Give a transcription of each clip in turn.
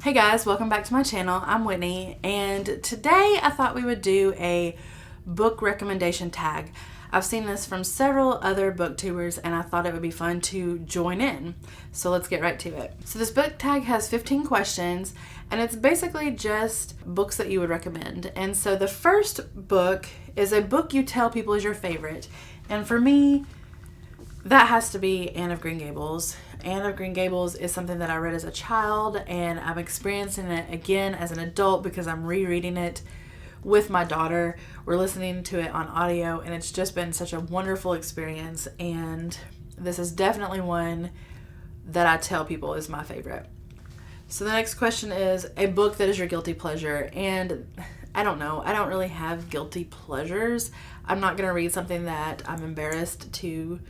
Hey guys, welcome back to my channel. I'm Whitney, and today I thought we would do a book recommendation tag. I've seen this from several other booktubers and I thought it would be fun to join in. So let's get right to it. So this book tag has 15 questions and it's basically just books that you would recommend. And so the first book is a book you tell people is your favorite. And for me, that has to be Anne of Green Gables. Anne of Green Gables is something that I read as a child and I'm experiencing it again as an adult because I'm rereading it with my daughter. We're listening to it on audio and it's just been such a wonderful experience, and this is definitely one that I tell people is my favorite. So the next question is a book that is your guilty pleasure, and I don't know. I don't really have guilty pleasures. I'm not going to read something that I'm embarrassed to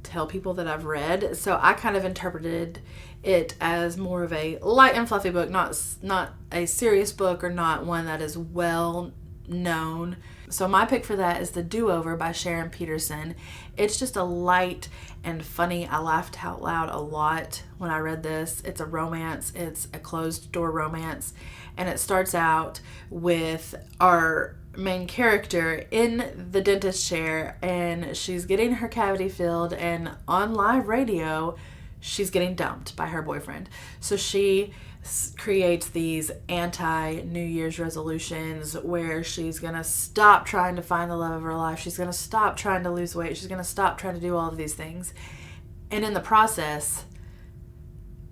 tell people that I've read. So I kind of interpreted it as more of a light and fluffy book, not a serious book or not one that is well known. So my pick for that is The DoOver by Sharon Peterson. It's just a light and funny. I laughed out loud a lot when I read this. It's a romance. It's a closed door romance. And it starts out with our main character in the dentist chair and she's getting her cavity filled, and on live radio she's getting dumped by her boyfriend. So she creates these anti-New Year's resolutions where she's gonna stop trying to find the love of her life. She's gonna stop trying to lose weight. She's gonna stop trying to do all of these things. And in the process,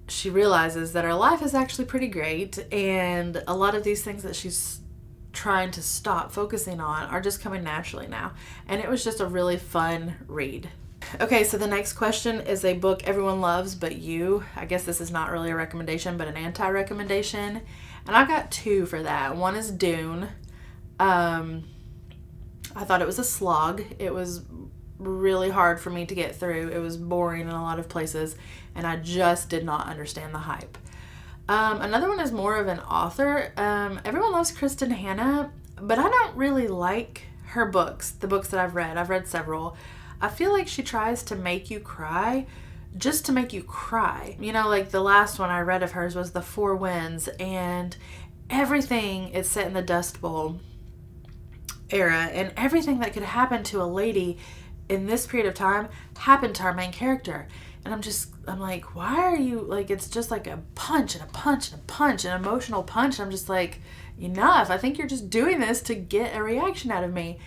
she realizes that her life is actually pretty great, and a lot of these things that she's trying to stop focusing on are just coming naturally now. And it was just a really fun read. Okay, so the next question is a book everyone loves but you. I guess this is not really a recommendation but an anti-recommendation, and I got two for that. One is Dune. I thought it was a slog. It was really hard for me to get through. It was boring in a lot of places and I just did not understand the hype. Another one is more of an author. Everyone loves Kristen Hanna, but I don't really like her books, the books that I've read. I've read several. I feel like she tries to make you cry just to make you cry. You know, like the last one I read of hers was The Four Winds, and everything is set in the Dust Bowl era, and everything that could happen to a lady in this period of time happened to our main character. And I'm like, why are you, like, it's just like a punch and a punch and a punch, an emotional punch. I'm just like, enough. I think you're just doing this to get a reaction out of me.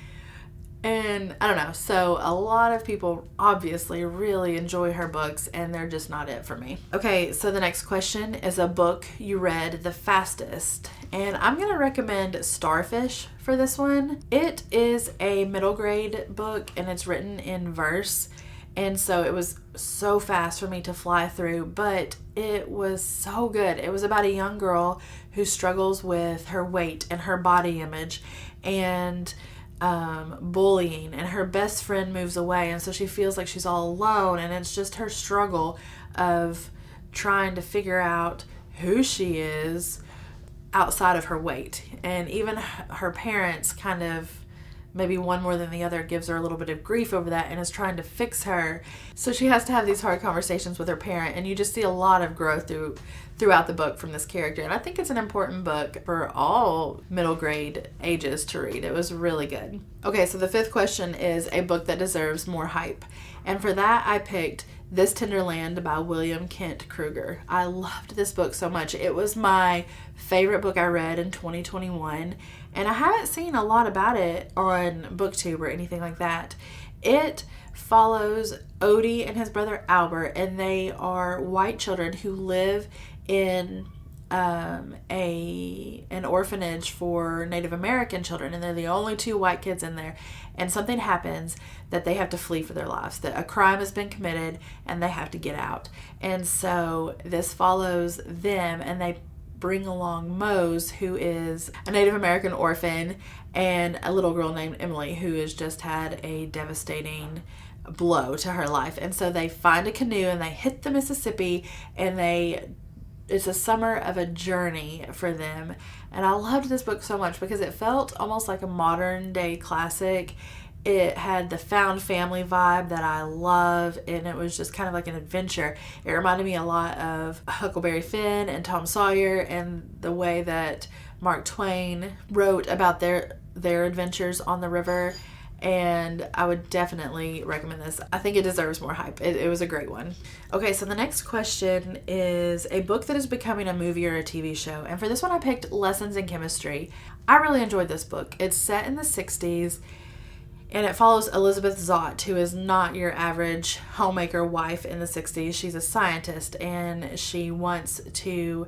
And I don't know. So a lot of people obviously really enjoy her books and they're just not it for me. Okay, so the next question is a book you read the fastest. And I'm going to recommend Starfish for this one. It is a middle grade book and it's written in verse. And so it was so fast for me to fly through, but it was so good. It was about a young girl who struggles with her weight and her body image and bullying, and her best friend moves away, and so she feels like she's all alone, and it's just her struggle of trying to figure out who she is outside of her weight. And even her parents kind of, maybe one more than the other, gives her a little bit of grief over that and is trying to fix her. So she has to have these hard conversations with her parent, and you just see a lot of growth throughout the book from this character. And I think it's an important book for all middle grade ages to read. It was really good. Okay, so the fifth question is a book that deserves more hype. And for that, I picked This Tender Land by William Kent Kruger. I loved this book so much. It was my favorite book I read in 2021, and I haven't seen a lot about it on BookTube or anything like that. It follows Odie and his brother Albert, and they are white children who live in an orphanage for Native American children, and they're the only two white kids in there. And something happens that they have to flee for their lives, that a crime has been committed and they have to get out. And so this follows them, and they bring along Mose, who is a Native American orphan, and a little girl named Emily, who has just had a devastating blow to her life. And so they find a canoe and they hit the Mississippi, and it's a summer of a journey for them. And I loved this book so much because it felt almost like a modern day classic, It had the found family vibe that I love, and it was just kind of like an adventure. It reminded me a lot of Huckleberry Finn and Tom Sawyer, and the way that Mark Twain wrote about their adventures on the river. And I would definitely recommend this. I think it deserves more hype. It was a great one. Okay, so the next question is a book that is becoming a movie or a TV show. And for this one, I picked Lessons in Chemistry. I really enjoyed this book. It's set in the 60s, and it follows Elizabeth Zott, who is not your average homemaker wife in the 60s. She's a scientist, and she wants to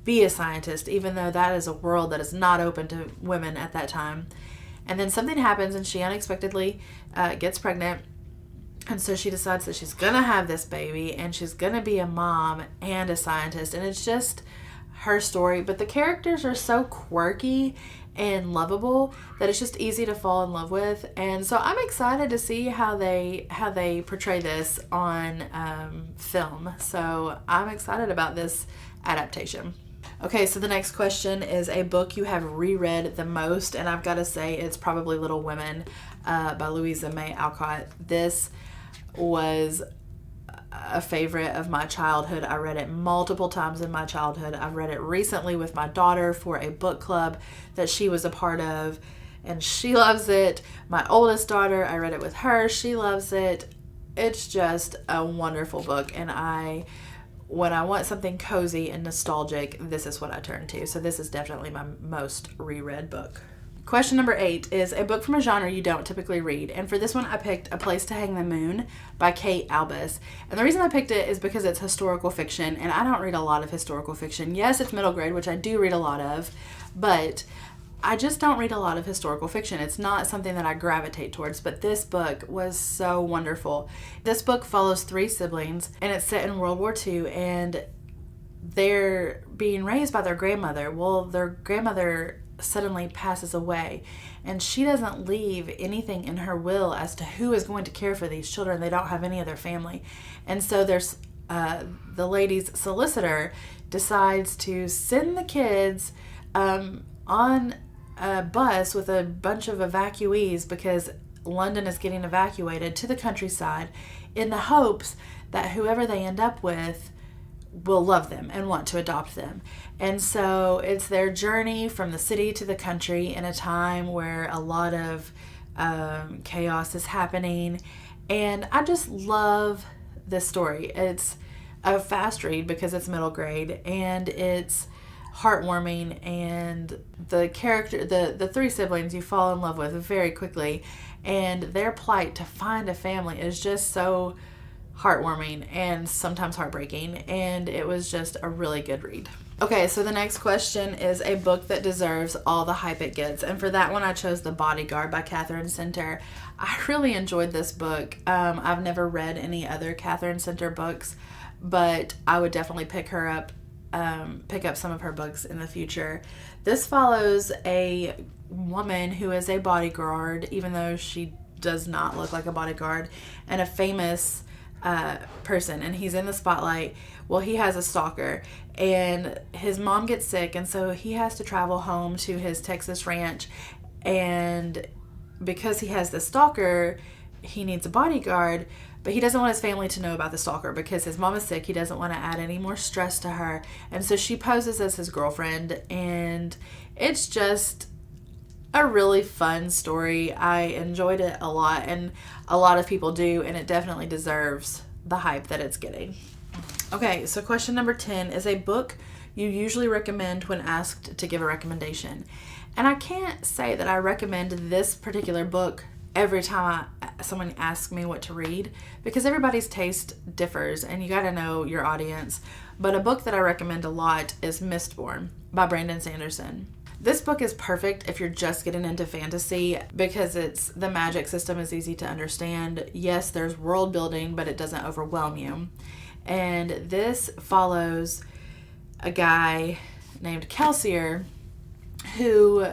be a scientist, even though that is a world that is not open to women at that time. And then something happens, and she unexpectedly gets pregnant. And so she decides that she's going to have this baby, and she's going to be a mom and a scientist. And it's just her story. But the characters are so quirky and lovable that it's just easy to fall in love with. And so I'm excited to see how they portray this on film. So I'm excited about this adaptation. Okay, so the next question is a book you have reread the most, and I've got to say it's probably Little Women by Louisa May Alcott. This was a favorite of my childhood. I read it multiple times in my childhood. I've read it recently with my daughter for a book club that she was a part of, and she loves it. My oldest daughter, I read it with her. She loves it. It's just a wonderful book, and when I want something cozy and nostalgic, this is what I turn to. So this is definitely my most reread book. Question number 8 is a book from a genre you don't typically read. And for this one, I picked A Place to Hang the Moon by Kate Albus. And the reason I picked it is because it's historical fiction, and I don't read a lot of historical fiction. Yes, it's middle grade, which I do read a lot of, but I just don't read a lot of historical fiction. It's not something that I gravitate towards, but this book was so wonderful. This book follows 3 siblings, and it's set in World War II, and they're being raised by their grandmother. Well, their grandmother suddenly passes away, and she doesn't leave anything in her will as to who is going to care for these children. They don't have any other family. And so there's the lady's solicitor decides to send the kids on a bus with a bunch of evacuees, because London is getting evacuated, to the countryside, in the hopes that whoever they end up with will love them and want to adopt them. And so it's their journey from the city to the country in a time where a lot of chaos is happening. And I just love this story. It's a fast read because it's middle grade, and it's heartwarming, and the 3 siblings you fall in love with very quickly, and their plight to find a family is just so heartwarming and sometimes heartbreaking, and it was just a really good read. Okay, so the next question is a book that deserves all the hype it gets, and for that one I chose The Bodyguard by Catherine Center. I really enjoyed this book. I've never read any other Catherine Center books, but I would definitely pick up some of her books in the future. This follows a woman who is a bodyguard, even though she does not look like a bodyguard, and a famous person, and he's in the spotlight. Well, he has a stalker, and his mom gets sick, and so he has to travel home to his Texas ranch, and because he has the stalker, he needs a bodyguard. But he doesn't want his family to know about the stalker because his mom is sick. He doesn't want to add any more stress to her. And so she poses as his girlfriend. And it's just a really fun story. I enjoyed it a lot. And a lot of people do. And it definitely deserves the hype that it's getting. Okay, so question number 10 is a book you usually recommend when asked to give a recommendation. And I can't say that I recommend this particular book every time someone asks me what to read, because everybody's taste differs and you got to know your audience. But a book that I recommend a lot is Mistborn by Brandon Sanderson. This book is perfect if you're just getting into fantasy because the magic system is easy to understand. Yes, there's world building, but it doesn't overwhelm you. And this follows a guy named Kelsier who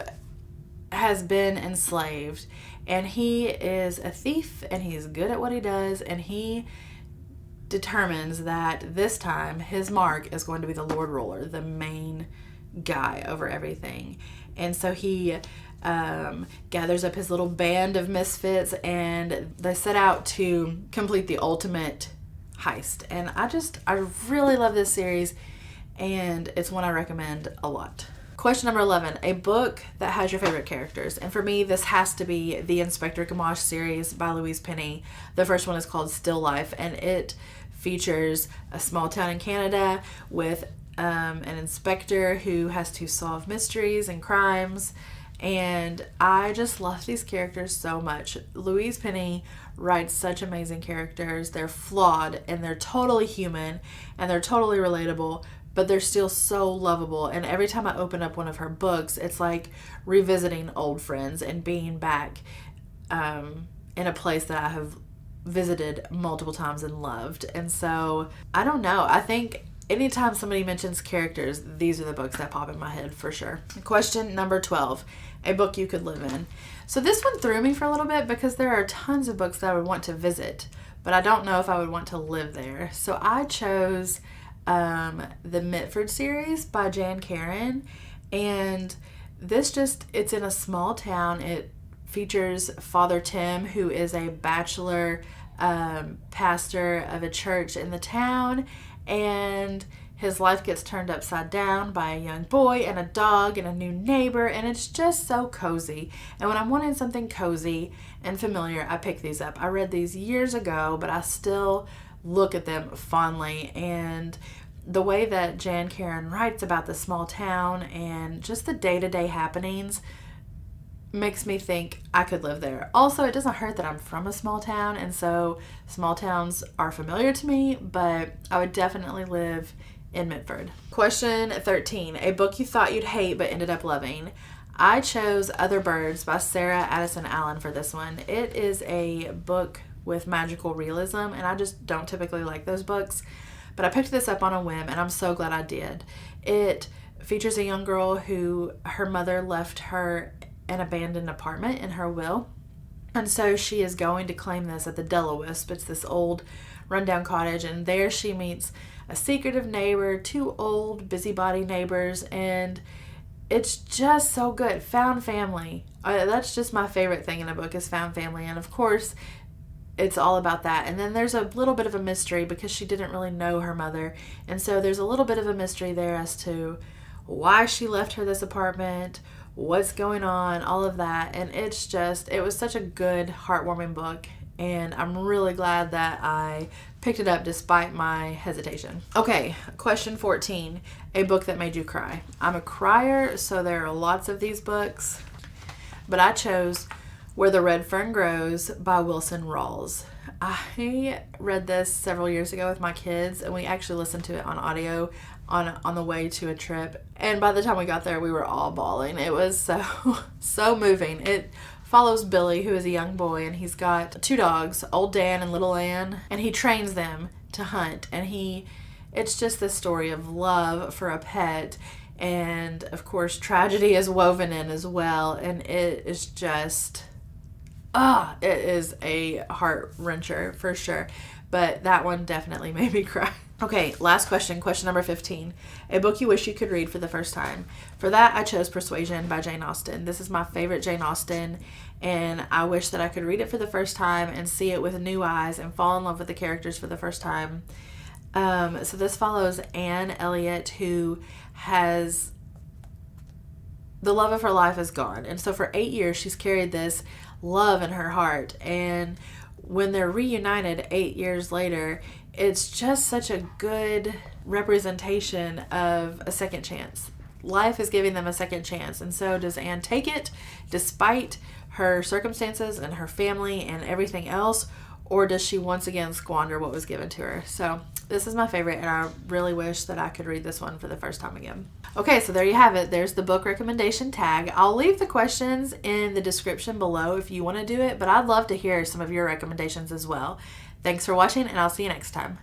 has been enslaved. And he is a thief, and he's good at what he does, and he determines that this time his mark is going to be the Lord Ruler, the main guy over everything. And so he gathers up his little band of misfits, and they set out to complete the ultimate heist. And I really love this series, and it's one I recommend a lot. Question number 11, a book that has your favorite characters. And for me, this has to be the Inspector Gamache series by Louise Penny. The first one is called Still Life, and it features a small town in Canada with an inspector who has to solve mysteries and crimes. And I just love these characters so much. Louise Penny writes such amazing characters. They're flawed, and they're totally human, and they're totally relatable, but they're still so lovable. And every time I open up one of her books, it's like revisiting old friends and being back in a place that I have visited multiple times and loved. And so, I don't know. I think anytime somebody mentions characters, these are the books that pop in my head for sure. Question number 12, a book you could live in. So this one threw me for a little bit because there are tons of books that I would want to visit, but I don't know if I would want to live there. So I chose the Medford series by Jan Karon, and it's in a small town. It features Father Tim, who is a bachelor pastor of a church in the town, and his life gets turned upside down by a young boy and a dog and a new neighbor, and it's just so cozy. And when I'm wanting something cozy and familiar, I pick these up. I read these years ago, but I still look at them fondly. And the way that Jan Karon writes about the small town and just the day-to-day happenings makes me think I could live there. Also, it doesn't hurt that I'm from a small town, and so small towns are familiar to me, but I would definitely live in Medford. Question 13, a book you thought you'd hate but ended up loving. I chose Other Birds by Sarah Addison Allen for this one. It is a book with magical realism, and I just don't typically like those books, but I picked this up on a whim, and I'm so glad I did. It features a young girl who her mother left her an abandoned apartment in her will, and so she is going to claim this at the Delawisp. It's this old rundown cottage, and there she meets a secretive neighbor, two old busybody neighbors, and it's just so good. Found family. That's just my favorite thing in a book, is found family, and of course it's all about that. And then there's a little bit of a mystery because she didn't really know her mother, and so there's a little bit of a mystery there as to why she left her this apartment, what's going on, all of that. And it was such a good, heartwarming book, and I'm really glad that I picked it up despite my hesitation. Okay, question 14, a book that made you cry. I'm a crier, so there are lots of these books, but I chose Where the Red Fern Grows by Wilson Rawls. I read this several years ago with my kids, and we actually listened to it on audio on the way to a trip, and by the time we got there, we were all bawling. It was so moving. It follows Billy, who is a young boy, and he's got two dogs, Old Dan and Little Ann, and he trains them to hunt, and it's just this story of love for a pet, and of course tragedy is woven in as well, and it is just it is a heart-wrencher for sure, but that one definitely made me cry. Okay, last question number 15. A book you wish you could read for the first time. For that, I chose Persuasion by Jane Austen. This is my favorite Jane Austen, and I wish that I could read it for the first time and see it with new eyes and fall in love with the characters for the first time. So this follows Anne Elliot, who has the love of her life is gone, and so for 8 years she's carried this love in her heart, and when they're reunited 8 years later, it's just such a good representation of a second chance. Life is giving them a second chance, and so does Anne take it despite her circumstances and her family and everything else, or does she once again squander what was given to her? So this is my favorite, and I really wish that I could read this one for the first time again. Okay, so there you have it. There's the book recommendation tag. I'll leave the questions in the description below if you want to do it, but I'd love to hear some of your recommendations as well. Thanks for watching, and I'll see you next time.